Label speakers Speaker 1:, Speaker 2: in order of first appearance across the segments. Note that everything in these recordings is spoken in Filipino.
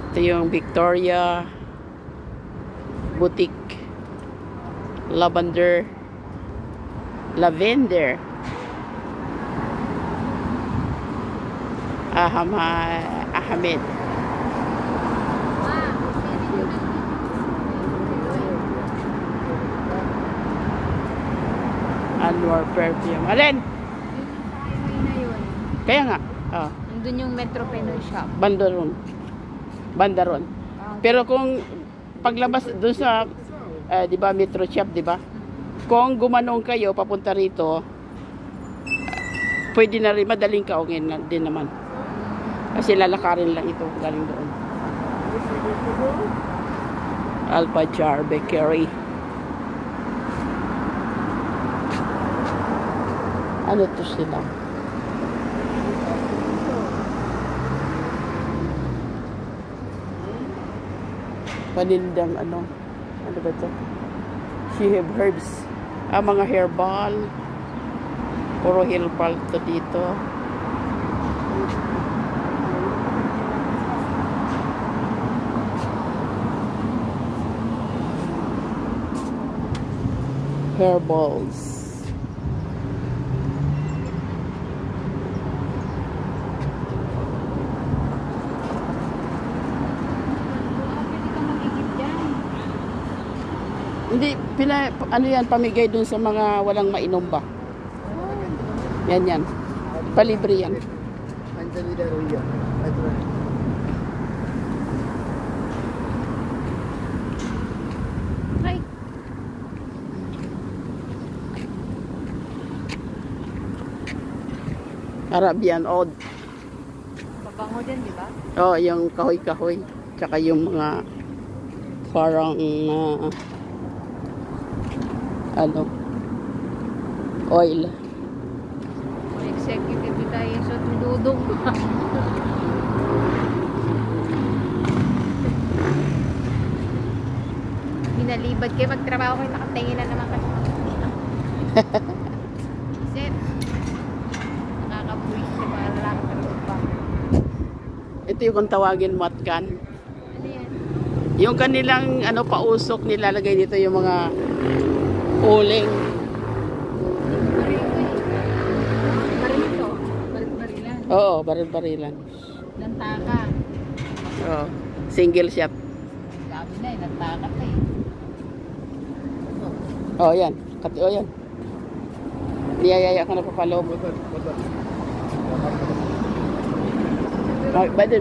Speaker 1: Ito yung Victoria Boutique Lavender Ahmed. Anwar Perfume. Alin?
Speaker 2: Highway na yun.
Speaker 1: Kaya nga. Oh.
Speaker 2: Nandun yung Metro Pinoy shop.
Speaker 1: Bandaron. Pero kung paglabas doon sa di ba Metro Shop, di ba? Kung gumanong kayo papunta rito, pwede na rin, madaling kaungin din naman. Kasi lalakarin lang ito galing doon. Alpajar Bakery. Ano to sila? Panindang ano ba ito? She have herbs. Mga herbal. Puro herbal to dito. Herbals. Hindi, ano yan, pamigay dun sa mga walang mainom ba? Yan. Palibre yan.
Speaker 2: Hi.
Speaker 1: Arabian Oud.
Speaker 2: Pabango din, di ba?
Speaker 1: Oh, yung kahoy-kahoy. Tsaka yung mga parang oil.
Speaker 2: Executive tayo sa tududong. Binalibad kayo magtrabaho kayo, nakatingin na naman kasi. Sir, nakakabuwis na para lang pa.
Speaker 1: Ito yung kung tawagin matkan.
Speaker 2: Ano yan?
Speaker 1: Yung kanilang pausok nilalagay dito yung mga uling.
Speaker 2: Baril ito. Baril-barilan.
Speaker 1: Oo, baril-barilan.
Speaker 2: Nantaka.
Speaker 1: Oo, single shot.
Speaker 2: Sabi na eh, nantakat eh.
Speaker 1: Oh, yan. Oh, yan. Niyayaya ka na papaloob.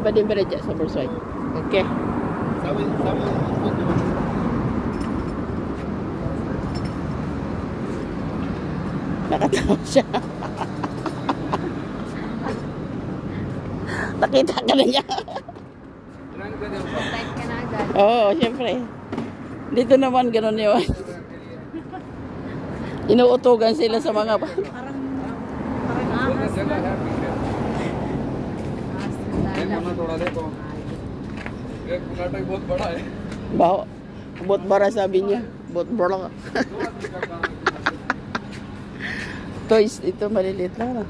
Speaker 1: Badin bereja sa Bursoy. Okay. Nakatawa siya. Nakita ka na niya.
Speaker 2: Type ka na agad.
Speaker 1: Oo, siyempre. Dito naman gano'n yun. Inuutugan sila sa mga
Speaker 2: Parang ahas na.
Speaker 1: baho. Bot bara sabi niya. Bot bara. Toys, ito maliliit lang.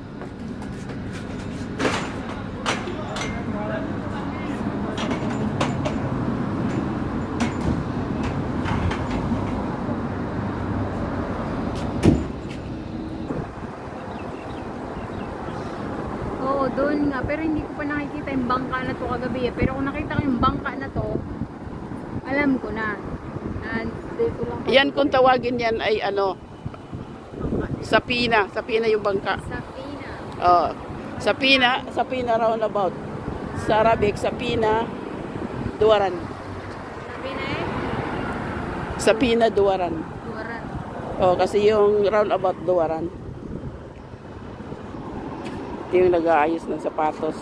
Speaker 2: Oo, doon nga. Pero hindi ko pa nakikita yung bangka na to kagabi eh. Pero kung nakita ko yung bangka na to, alam ko na. Dito lang.
Speaker 1: Yan kung tawagin yan ay Sapina. Sapina yung bangka.
Speaker 2: Sapina.
Speaker 1: Oh, Sapina roundabout. Sa Arabic, Sapina Duwaran.
Speaker 2: Sapina eh?
Speaker 1: Sapina Duwaran.
Speaker 2: Duwaran.
Speaker 1: Oh, kasi yung roundabout Duwaran. Ito yung nag-aayos ng sapatos.